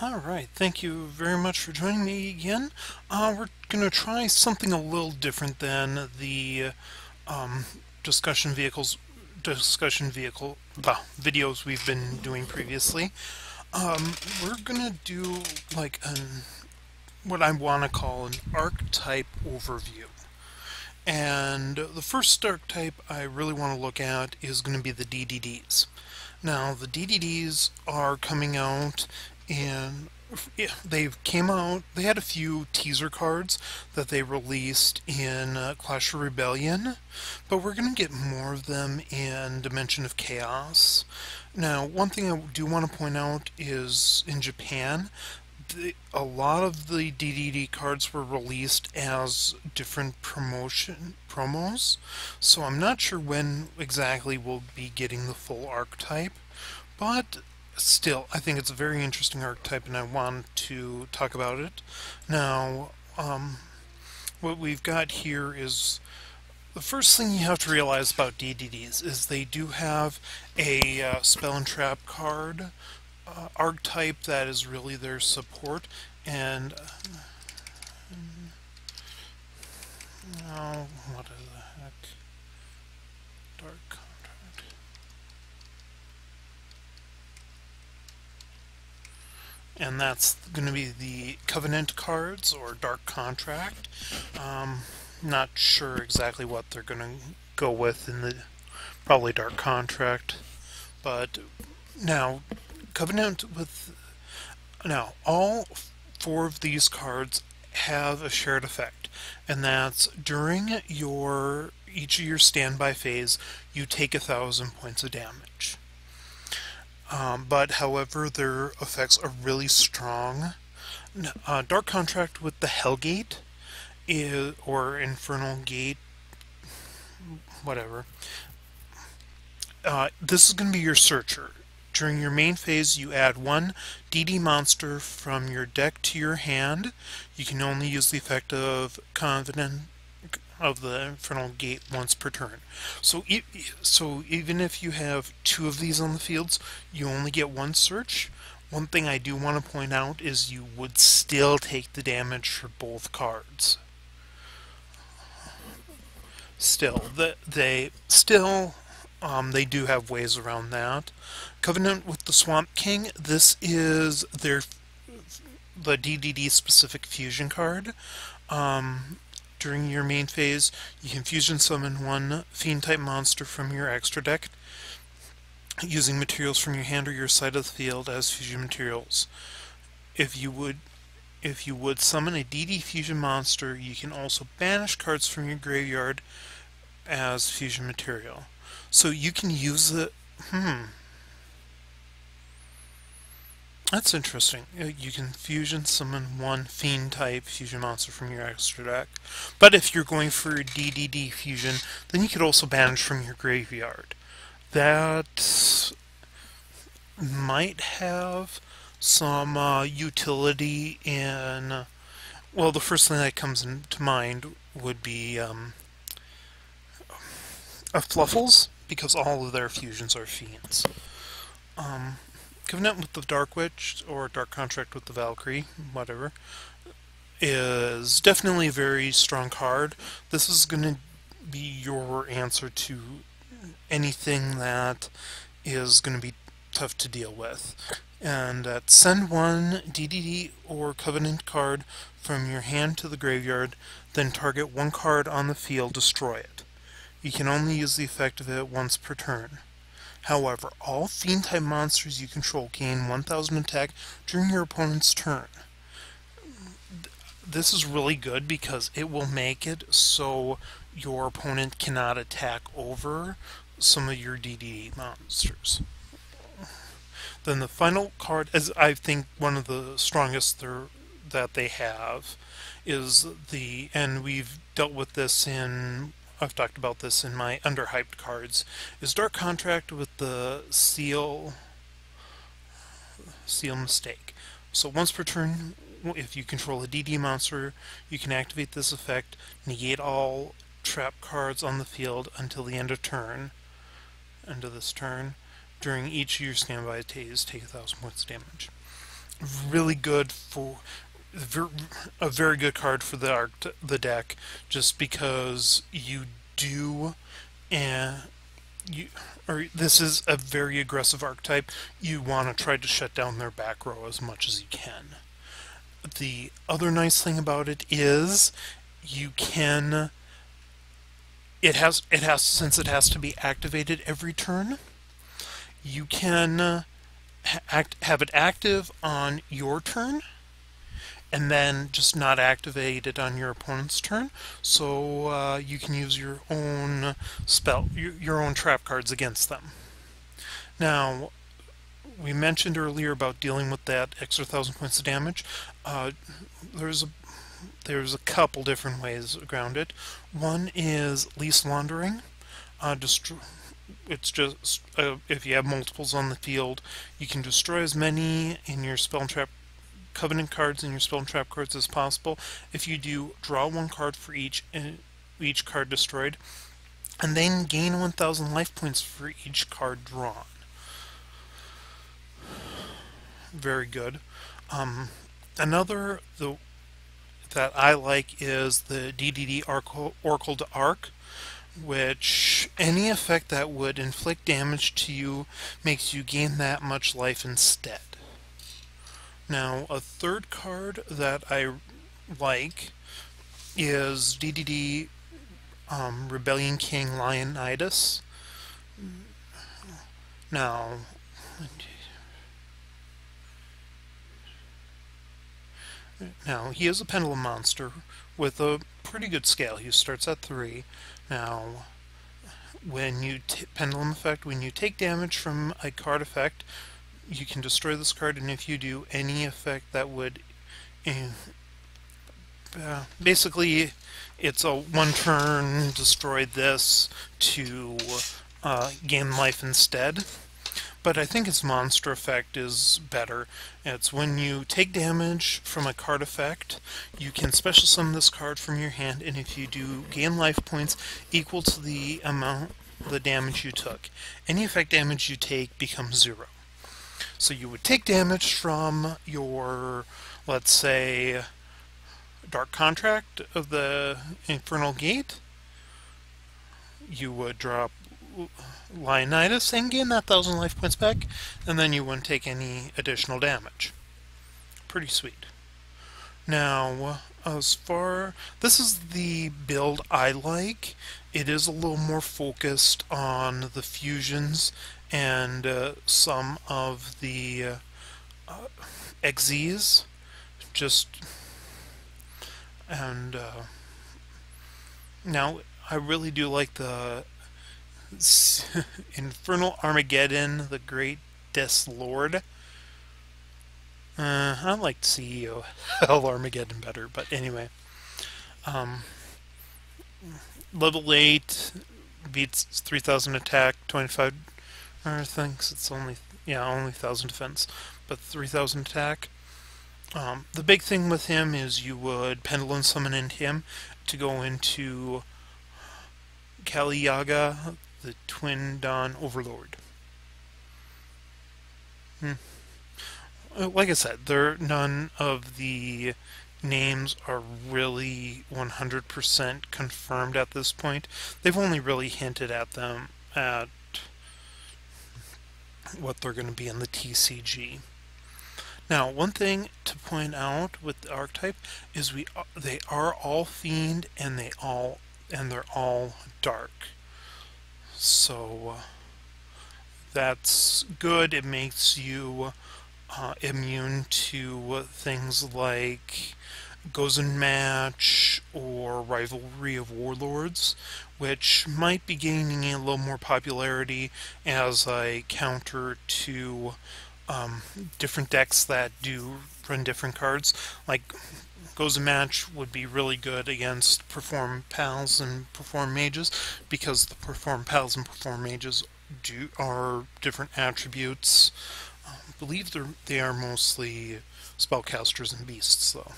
Alright, thank you very much for joining me again. We're going to try something a little different than the um, discussion videos we've been doing previously. We're going to do like what I want to call an archetype overview. And the first archetype I really want to look at is going to be the DDDs. Now, the DDDs are coming out in. Yeah, they had a few teaser cards that they released in Clash of Rebellion, but we're going to get more of them in Dimension of Chaos. Now, one thing I do want to point out is in Japan, a lot of the DDD cards were released as different promos, so I'm not sure when exactly we'll be getting the full archetype, but still, I think it's a very interesting archetype and I want to talk about it. Now, what we've got here is the first thing you have to realize about DDDs is they do have a spell and trap card archetype that is really their support, and oh, what the heck? Dark Contract. And that's going to be the Covenant cards or Dark Contract. Not sure exactly what they're going to go with in the probably Dark Contract, but now all four of these cards have a shared effect, and that's during each of your standby phase, you take 1,000 points of damage. But however, their effects are really strong. Dark Contract with the Hellgate or Infernal Gate, whatever. This is going to be your searcher. During your main phase, you add one DD monster from your deck to your hand. You can only use the effect of Covenant of the Infernal Gate once per turn. So even if you have two of these on the fields, you only get one search. One thing I do want to point out is you would still take the damage for both cards. They do have ways around that. Covenant with the Swamp King. This is the DDD specific fusion card. During your main phase, you can fusion summon one fiend type monster from your extra deck using materials from your hand or your side of the field as fusion materials. If you would summon a DD fusion monster, you can also banish cards from your graveyard as fusion material. So you can use it. That's interesting. You can fusion summon one fiend type fusion monster from your extra deck. But if you're going for a DDD fusion, then you could also banish from your graveyard. That might have some utility in. Well, the first thing that comes to mind would be Fluffles, because all of their fusions are fiends. Covenant with the Dark Witch, or Dark Contract with the Valkyrie, whatever, is definitely a very strong card. This is going to be your answer to anything that is going to be tough to deal with. And send one DDD or Covenant card from your hand to the graveyard, then target one card on the field, destroy it. You can only use the effect of it once per turn. However, all fiend-type monsters you control gain 1,000 attack during your opponent's turn. This is really good because it will make it so your opponent cannot attack over some of your DD monsters. Then the final card, as I think one of the strongest that they have, is and we've dealt with this I've talked about this in my underhyped cards, is Dark Contract with the Seal Mistake. So once per turn, if you control a DD monster, you can activate this effect, negate all trap cards on the field until the end of this turn. During each of your standby days, take 1,000 points of damage. really good for a very good card for the deck, just because you do and you or this is a very aggressive archetype. You want to try to shut down their back row as much as you can. The other nice thing about it is you can it has since it has to be activated every turn, you can have it active on your turn and then just not activate it on your opponent's turn. So you can use your own your own trap cards against them. Now, we mentioned earlier about dealing with that extra 1,000 points of damage. Uh, there's a there's a couple different ways around it. One is least wandering. It's just if you have multiples on the field, you can destroy as many in your spell and trap covenant cards and your spell and trap cards as possible. If you do, draw one card for each card destroyed, and then gain 1,000 life points for each card drawn. Very good. Another that I like is the DDD Oracle to Arc, which any effect that would inflict damage to you makes you gain that much life instead. Now, a third card that I like is DDD Rebellion King Leonidas. Now, he is a pendulum monster with a pretty good scale. He starts at 3. Now, when you pendulum effect, when you take damage from a card effect, you can destroy this card, and if you do any effect that would basically it's a one turn destroy this to gain life instead. But I think its monster effect is better. It's when you take damage from a card effect, you can special summon this card from your hand, and if you do, gain life points equal to the amount the damage you took. Any effect damage you take becomes 0. So you would take damage from your, let's say, Dark Contract of the Infernal Gate. You would drop Leonidas and gain that 1,000 life points back, and then you wouldn't take any additional damage. Pretty sweet. Now, this is the build I like. It is a little more focused on the fusions and some of the XZs. Now I really do like the Infernal Armageddon, the Great Death Lord. I like CEO Hell Armageddon better, but anyway. Level 8 beats 3,000 attack, 25. I think it's only 1,000 defense, but 3,000 attack. The big thing with him is you would pendulum summon into him to go into Kali Yaga, the Twin Dawn Overlord. Like I said, none of the names are really 100% confirmed at this point. They've only really hinted at them at what they're going to be in the TCG. Now, one thing to point out with the archetype is they are all fiend and they're all dark. So that's good. It makes you immune to things like Gozen Match or Rivalry of Warlords, which might be gaining a little more popularity as a counter to different decks that do run different cards. Like Gozen Match would be really good against Perform Pals and Perform Mages, because the Perform Pals and Perform Mages are different attributes. I believe they are mostly spellcasters and beasts, though,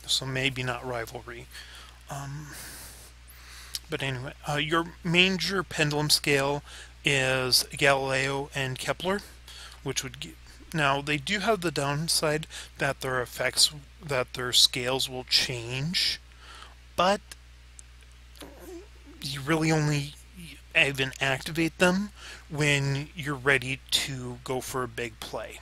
so maybe not Rivalry. But anyway, your major pendulum scale is Galileo and Kepler, which would Now, they do have the downside that their effects, that their scales will change, but you really only even activate them when you're ready to go for a big play.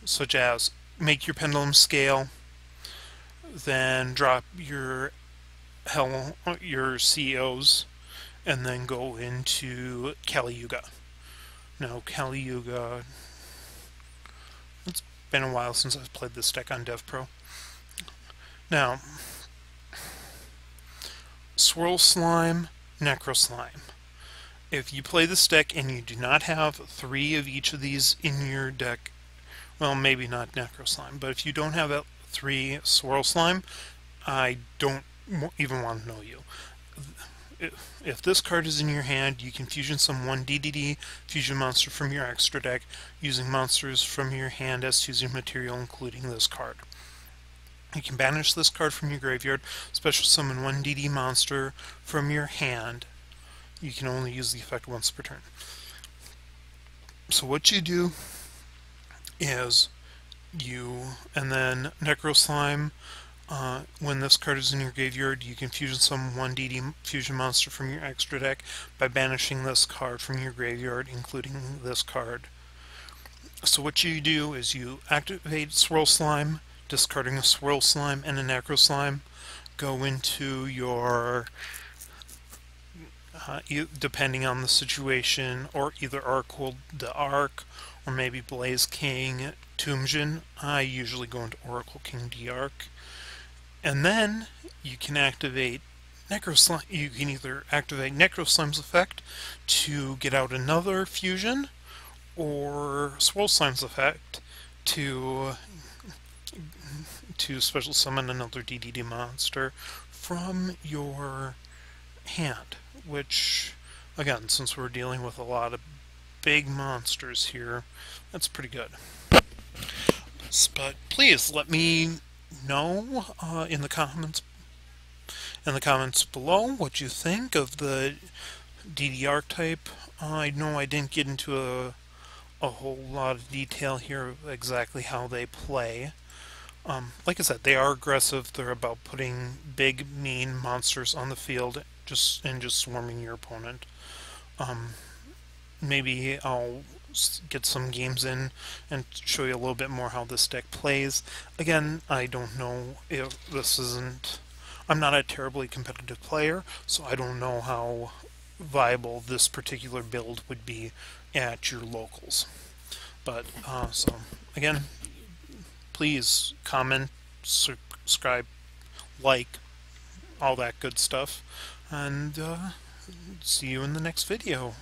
Such as make your pendulum scale, then drop your CEOs, and then go into Kali Yuga. Now, Kali Yuga, it's been a while since I've played this deck on DevPro. Now, Swirl Slime, Necro Slime. If you play this deck and you do not have 3 of each of these in your deck, well, maybe not Necro Slime, but if you don't have 3 Swirl Slime, I don't even want to know you. If this card is in your hand, you can fusion some 1 DDD fusion monster from your extra deck using monsters from your hand as fusing material, including this card. You can banish this card from your graveyard, special summon 1 DD monster from your hand. You can only use the effect once per turn. So what you do is and then Necro Slime, when this card is in your graveyard, you can fusion summon 1 DD fusion monster from your extra deck by banishing this card from your graveyard, including this card. So what you do is you activate Swirl Slime, discarding a Swirl Slime and a Necro Slime, go into your, depending on the situation, or either Arc the Arc, or maybe Blaze King Toomjin. I usually go into Oracle King D-Arc. And then you can activate Necro Slime. You can either activate Necro Slime's effect to get out another fusion, or Swirl Slime's effect to special summon another DDD monster from your hand. Which, again, since we're dealing with a lot of big monsters here, that's pretty good. But please let me know in the comments below what you think of the DD Archtype. I know I didn't get into a whole lot of detail here of exactly how they play. Like I said, they are aggressive. They're about putting big, mean monsters on the field and just swarming your opponent. Maybe I'll get some games in and show you a little bit more how this deck plays. Again, I don't know if this isn't... I'm not a terribly competitive player, so I don't know how viable this particular build would be at your locals. But, so, again, please comment, subscribe, like, all that good stuff, and see you in the next video.